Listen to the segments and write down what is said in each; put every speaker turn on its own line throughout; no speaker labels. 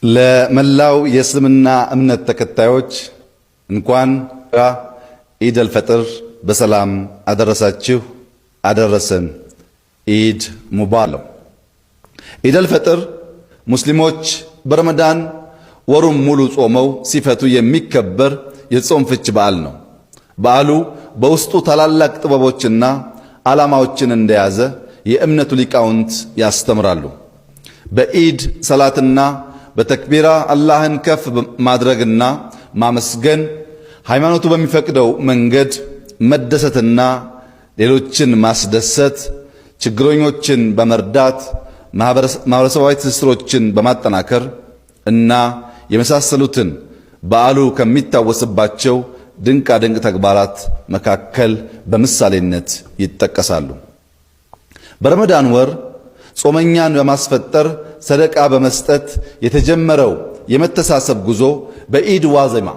ለመላው የእስልምና እምነት ተከታዮች እንኳን ኢድ አልፈጥር በሰላም አደረሳችሁ አደረሰን። ኢድ ሙባረክ። ኢድ አልፈጥር ሙስሊሞች በረመዳን ወሩን ሙሉ ጾመው ሲፈቱ የሚከበር የጾም ፍች በዓል ነው። በዓሉ በውስጡ ታላላቅ ጥበቦችና ዓላማዎችን እንደያዘ የእምነቱ ሊቃውንት ያስተምራሉ። በኢድ ሰላትና በተክቢራ አላህን ከፍ ማድረግና ማመስገን፣ ሃይማኖቱ በሚፈቅደው መንገድ መደሰትና ሌሎችን ማስደሰት፣ ችግረኞችን በመርዳት ማህበረሰባዊ ትስስሮችን በማጠናከር እና የመሳሰሉትን በዓሉ ከሚታወስባቸው ድንቃ ድንቅ ተግባራት መካከል በምሳሌነት ይጠቀሳሉ። በረመዳን ወር ጾመኛን በማስፈጠር ሰደቃ በመስጠት የተጀመረው የመተሳሰብ ጉዞ በኢድ ዋዜማ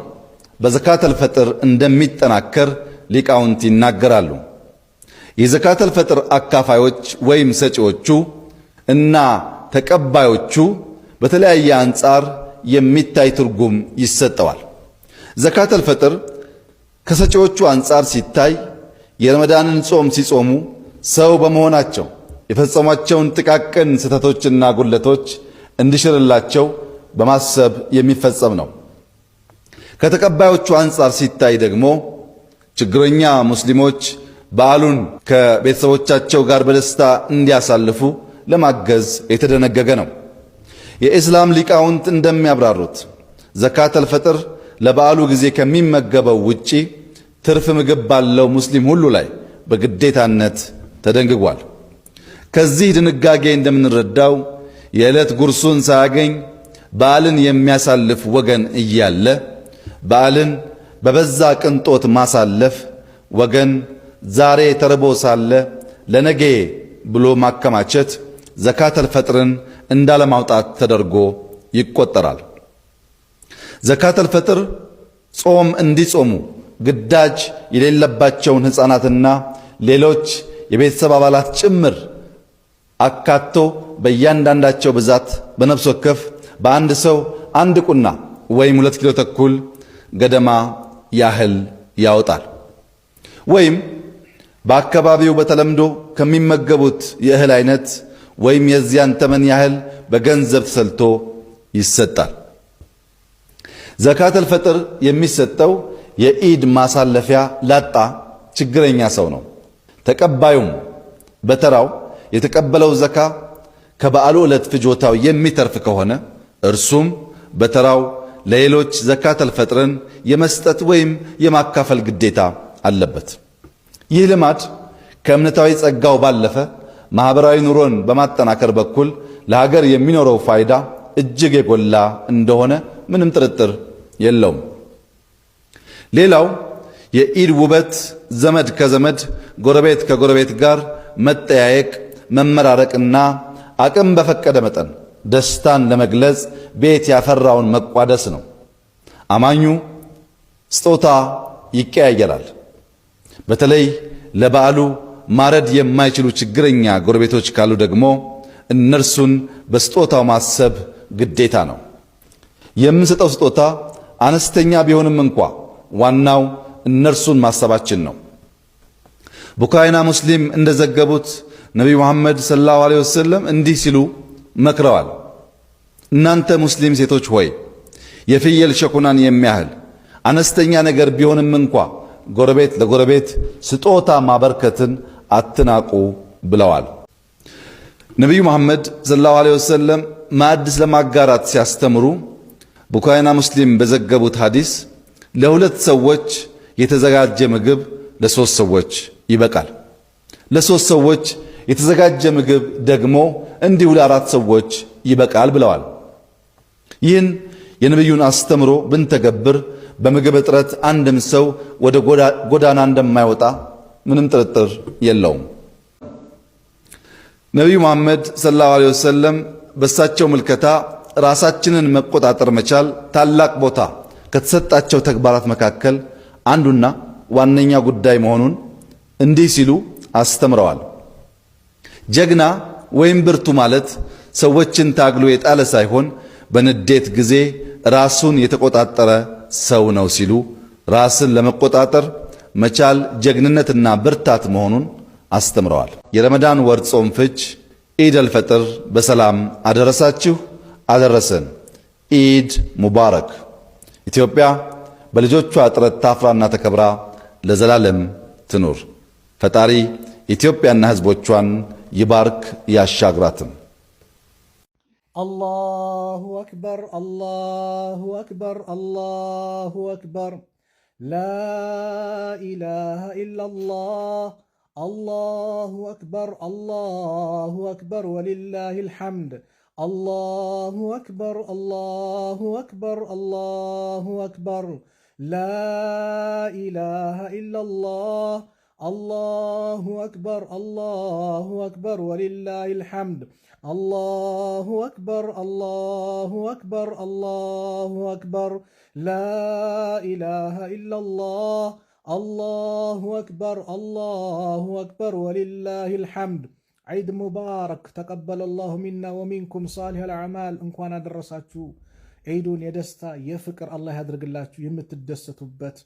በዘካተል ፈጥር እንደሚጠናከር ሊቃውንት ይናገራሉ። የዘካተል ፈጥር አካፋዮች ወይም ሰጪዎቹ እና ተቀባዮቹ በተለያየ አንጻር የሚታይ ትርጉም ይሰጠዋል። ዘካተል ፈጥር ከሰጪዎቹ አንጻር ሲታይ የረመዳንን ጾም ሲጾሙ ሰው በመሆናቸው የፈጸሟቸውን ጥቃቅን ስህተቶችና ጉለቶች እንዲሽርላቸው በማሰብ የሚፈጸም ነው። ከተቀባዮቹ አንጻር ሲታይ ደግሞ ችግረኛ ሙስሊሞች በዓሉን ከቤተሰቦቻቸው ጋር በደስታ እንዲያሳልፉ ለማገዝ የተደነገገ ነው። የኢስላም ሊቃውንት እንደሚያብራሩት ዘካተል ፈጥር ለበዓሉ ጊዜ ከሚመገበው ውጪ ትርፍ ምግብ ባለው ሙስሊም ሁሉ ላይ በግዴታነት ተደንግጓል። ከዚህ ድንጋጌ እንደምንረዳው የዕለት ጉርሱን ሳያገኝ በዓልን የሚያሳልፍ ወገን እያለ በዓልን በበዛ ቅንጦት ማሳለፍ ወገን ዛሬ ተርቦ ሳለ ለነገ ብሎ ማከማቸት ዘካተል ፈጥርን እንዳለማውጣት ተደርጎ ይቆጠራል። ዘካተል ፈጥር ጾም እንዲጾሙ ግዳጅ የሌለባቸውን ሕፃናትና ሌሎች የቤተሰብ አባላት ጭምር አካቶ በእያንዳንዳቸው ብዛት በነፍስ ወከፍ በአንድ ሰው 1 ቁና ወይም 2 ኪሎ ተኩል ገደማ ያህል ያወጣል። ወይም በአካባቢው በተለምዶ ከሚመገቡት የእህል አይነት ወይም የዚያን ተመን ያህል በገንዘብ ተሰልቶ ይሰጣል። ዘካተል ፈጥር የሚሰጠው የኢድ ማሳለፊያ ላጣ ችግረኛ ሰው ነው። ተቀባዩም በተራው የተቀበለው ዘካ ከበዓሉ ዕለት ፍጆታው የሚተርፍ ከሆነ እርሱም በተራው ለሌሎች ዘካተል ፈጥርን የመስጠት ወይም የማካፈል ግዴታ አለበት። ይህ ልማድ ከእምነታዊ ጸጋው ባለፈ ማህበራዊ ኑሮን በማጠናከር በኩል ለሀገር የሚኖረው ፋይዳ እጅግ የጎላ እንደሆነ ምንም ጥርጥር የለውም። ሌላው የኢድ ውበት ዘመድ ከዘመድ ጎረቤት ከጎረቤት ጋር መጠያየቅ፣ መመራረቅና አቅም በፈቀደ መጠን ደስታን ለመግለጽ ቤት ያፈራውን መቋደስ ነው። አማኙ ስጦታ ይቀያየራል። በተለይ ለበዓሉ ማረድ የማይችሉ ችግረኛ ጎረቤቶች ካሉ ደግሞ እነርሱን በስጦታው ማሰብ ግዴታ ነው። የምንሰጠው ስጦታ አነስተኛ ቢሆንም እንኳ ዋናው እነርሱን ማሰባችን ነው። ቡኻሪና ሙስሊም እንደዘገቡት ነቢዩ መሐመድ ሰለላሁ ዐለይሂ ወሰለም እንዲህ ሲሉ መክረዋል። እናንተ ሙስሊም ሴቶች ሆይ የፍየል ሸኩናን የሚያህል አነስተኛ ነገር ቢሆንም እንኳ ጎረቤት ለጎረቤት ስጦታ ማበርከትን አትናቁ ብለዋል። ነቢዩ መሐመድ ሰለላሁ ዐለይሂ ወሰለም ማዕድ ለማጋራት ሲያስተምሩ ቡኻሪና ሙስሊም በዘገቡት ሐዲስ ለ2 ሰዎች የተዘጋጀ ምግብ ለ3 ሰዎች ይበቃል፣ ለ3 ሰዎች የተዘጋጀ ምግብ ደግሞ እንዲሁ ለ4 ሰዎች ይበቃል ብለዋል። ይህን የነቢዩን አስተምሮ ብንተገብር በምግብ እጥረት አንድም ሰው ወደ ጎዳና እንደማይወጣ ምንም ጥርጥር የለውም። ነቢዩ መሐመድ ሰለላሁ ዐለይሂ ወሰለም በእሳቸው ምልከታ ራሳችንን መቆጣጠር መቻል ታላቅ ቦታ ከተሰጣቸው ተግባራት መካከል አንዱና ዋነኛ ጉዳይ መሆኑን እንዲህ ሲሉ አስተምረዋል። ጀግና ወይም ብርቱ ማለት ሰዎችን ታግሎ የጣለ ሳይሆን በንዴት ጊዜ ራሱን የተቆጣጠረ ሰው ነው ሲሉ ራስን ለመቆጣጠር መቻል ጀግንነትና ብርታት መሆኑን አስተምረዋል። የረመዳን ወር ጾም ፍች ኢድ አልፈጥር በሰላም አደረሳችሁ አደረሰን። ኢድ ሙባረክ። ኢትዮጵያ በልጆቿ ጥረት ታፍራና ተከብራ ለዘላለም ትኑር። ፈጣሪ ኢትዮጵያና ሕዝቦቿን ይባርክ ያሻግራትም።
አላሁ አክበር አላሁ አክበር አላሁ አክበር ላኢላሃ ኢላላህ አላሁ አክበር አላሁ አክበር ወሊላሂል ሐምድ አላሁ አክበር አላሁ አክበር አላሁ አክበር ላኢላሃ ኢላላህ አላሁ አክበር አላሁ አክበር ወሊላሂል ሐምድ አላሁ አክበር አላሁ አክበር አላሁ አክበር ላኢላሃ ኢላላህ አላሁ አክበር አላሁ አክበር ወሊላሂል ሐምድ። ዒድ ሙባረክ ተቀበለላሁ ሚና ወሚንኩም ሳሊሐል አዕማል። እንኳን አደረሳችሁ። ዒዱን የደስታ የፍቅር አላህ ያድርግላችሁ። የምትደሰቱበት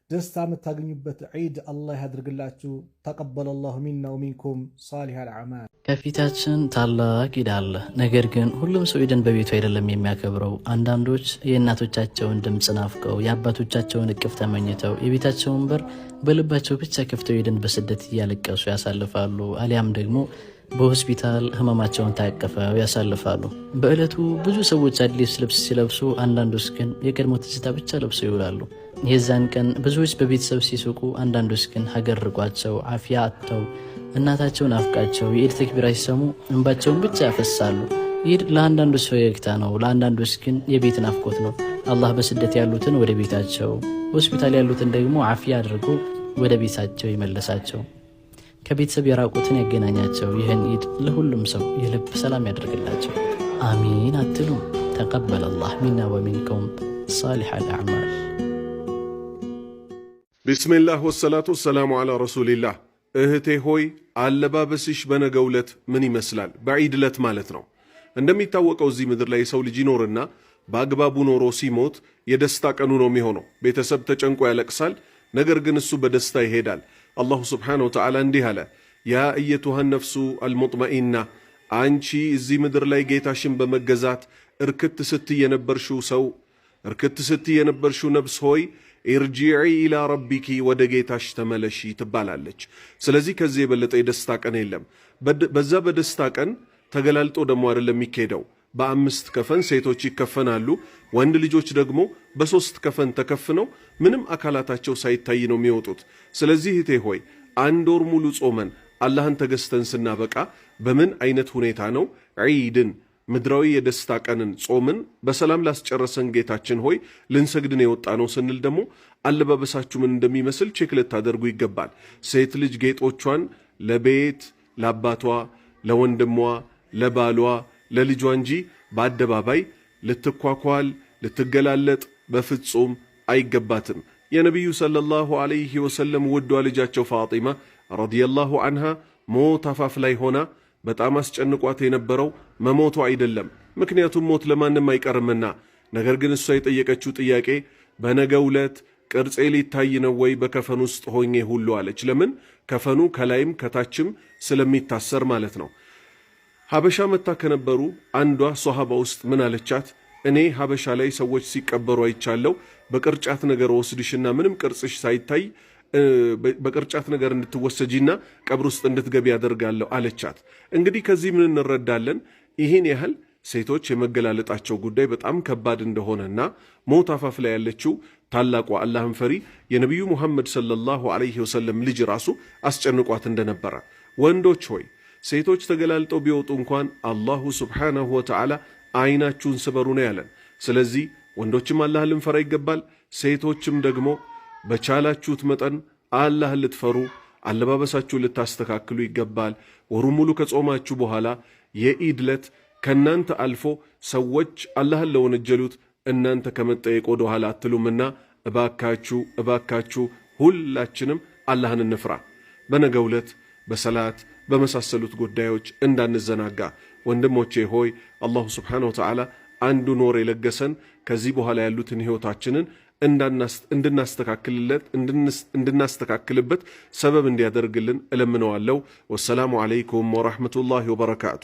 ደስታ የምታገኙበት ዒድ አላህ ያድርግላችሁ። ተቀበለላሁ ሚና ወሚንኩም ሳሊሐል አዕማል።
ከፊታችን ታላቅ ኢድ አለ። ነገር ግን ሁሉም ሰው ኢድን በቤቱ አይደለም የሚያከብረው። አንዳንዶች የእናቶቻቸውን ድምፅ ናፍቀው የአባቶቻቸውን እቅፍ ተመኝተው የቤታቸውን በር በልባቸው ብቻ ከፍተው ኢድን በስደት እያለቀሱ ያሳልፋሉ። አሊያም ደግሞ በሆስፒታል ህመማቸውን ታቀፈው ያሳልፋሉ። በዕለቱ ብዙ ሰዎች አዲስ ልብስ ሲለብሱ፣ አንዳንዶች ግን የቀድሞ ትዝታ ብቻ ለብሰው ይውላሉ። የዛን ቀን ብዙዎች በቤተሰብ ሲስቁ፣ አንዳንዶች ግን ሀገር ርቋቸው አፍያ አጥተው እናታቸውን አፍቃቸው የኢድ ተክቢራ ሲሰሙ እንባቸውን ብቻ ያፈሳሉ። ኢድ ለአንዳንዶች ፈገግታ ነው፣ ለአንዳንዶች ግን የቤት ናፍቆት ነው። አላህ በስደት ያሉትን ወደ ቤታቸው፣ ሆስፒታል ያሉትን ደግሞ አፍያ አድርጎ ወደ ቤታቸው ይመለሳቸው፣ ከቤተሰብ የራቁትን ያገናኛቸው። ይህን ኢድ ለሁሉም ሰው የልብ ሰላም ያደርግላቸው። አሚን አትሉ? ተቀበለ አላህ ሚና ወሚንኩም ሳሊሐል አዕማል።
ቢስሚላህ ወሰላቱ ወሰላሙ ዓላ ረሱሊላህ። እህቴ ሆይ አለባበስሽ በነገው ዕለት ምን ይመስላል? በዒድ ዕለት ማለት ነው። እንደሚታወቀው እዚህ ምድር ላይ የሰው ልጅ ይኖርና በአግባቡ ኖሮ ሲሞት የደስታ ቀኑ ነው የሚሆነው። ቤተሰብ ተጨንቆ ያለቅሳል፣ ነገር ግን እሱ በደስታ ይሄዳል። አላሁ ስብሓነሁ ወተዓላ እንዲህ አለ፣ ያ አየቱሃን ነፍሱ አልሙጥመኢና፣ አንቺ እዚህ ምድር ላይ ጌታሽን በመገዛት እርክት ስትይ የነበርሽው ነፍስ ሆይ ኢርጂዒ ኢላ ረቢኪ፣ ወደ ጌታሽ ተመለሺ ትባላለች። ስለዚህ ከዚህ የበለጠ የደስታ ቀን የለም። በዛ በደስታ ቀን ተገላልጦ ደግሞ አይደለም የሚካሄደው። በ5 ከፈን ሴቶች ይከፈናሉ፣ ወንድ ልጆች ደግሞ በ3 ከፈን ተከፍነው ምንም አካላታቸው ሳይታይ ነው የሚወጡት። ስለዚህ እህቴ ሆይ 1 ወር ሙሉ ጾመን አላህን ተገዝተን ስናበቃ በምን አይነት ሁኔታ ነው ዒድን ምድራዊ የደስታ ቀንን ጾምን በሰላም ላስጨረሰን ጌታችን ሆይ ልንሰግድን የወጣ ነው ስንል ደግሞ አለባበሳችሁ ምን እንደሚመስል ቼክ ልታደርጉ ይገባል። ሴት ልጅ ጌጦቿን ለቤት ለአባቷ፣ ለወንድሟ፣ ለባሏ፣ ለልጇ እንጂ በአደባባይ ልትኳኳል ልትገላለጥ በፍጹም አይገባትም። የነቢዩ ሰለላሁ ዐለይሂ ወሰለም ውዷ ልጃቸው ፋጢማ ረዲየላሁ ዐንሃ ሞት አፋፍ ላይ ሆና በጣም አስጨንቋት የነበረው መሞቱ አይደለም፣ ምክንያቱም ሞት ለማንም አይቀርምና። ነገር ግን እሷ የጠየቀችው ጥያቄ በነገው ዕለት ቅርጼ ሊታይ ነው ወይ በከፈን ውስጥ ሆኜ ሁሉ አለች። ለምን? ከፈኑ ከላይም ከታችም ስለሚታሰር ማለት ነው። ሀበሻ መታ ከነበሩ አንዷ ሶሃባ ውስጥ ምን አለቻት? እኔ ሀበሻ ላይ ሰዎች ሲቀበሩ አይቻለው፣ በቅርጫት ነገር ወስድሽና ምንም ቅርጽሽ ሳይታይ በቅርጫት ነገር እንድትወሰጂና ቀብር ውስጥ እንድትገቢ ያደርጋለሁ አለቻት። እንግዲህ ከዚህ ምን እንረዳለን? ይህን ያህል ሴቶች የመገላለጣቸው ጉዳይ በጣም ከባድ እንደሆነና ሞት አፋፍ ላይ ያለችው ታላቋ አላህን ፈሪ የነቢዩ ሙሐመድ ሰለላሁ ዐለይሂ ወሰለም ልጅ ራሱ አስጨንቋት እንደነበረ። ወንዶች ሆይ ሴቶች ተገላልጠው ቢወጡ እንኳን አላሁ ስብሓነሁ ወተዓላ አይናችሁን ስበሩ ነው ያለን። ስለዚህ ወንዶችም አላህን ልንፈራ ይገባል። ሴቶችም ደግሞ በቻላችሁት መጠን አላህን ልትፈሩ አለባበሳችሁን ልታስተካክሉ ይገባል። ወሩ ሙሉ ከጾማችሁ በኋላ የኢድ ዕለት ከእናንተ አልፎ ሰዎች አላህን ለወነጀሉት እናንተ ከመጠየቅ ወደ ኋላ አትሉምና እባካችሁ ሁላችንም አላህን እንፍራ። በነገው ዕለት በሰላት በመሳሰሉት ጉዳዮች እንዳንዘናጋ። ወንድሞቼ ሆይ አላሁ ስብሓነሁ ወተዓላ አንዱን ወር የለገሰን ከዚህ በኋላ ያሉትን ህይወታችንን እንድናስተካክልበት ሰበብ እንዲያደርግልን እለምነዋለሁ። ወሰላሙ አለይኩም ወራህመቱላሂ ወበረካቱ።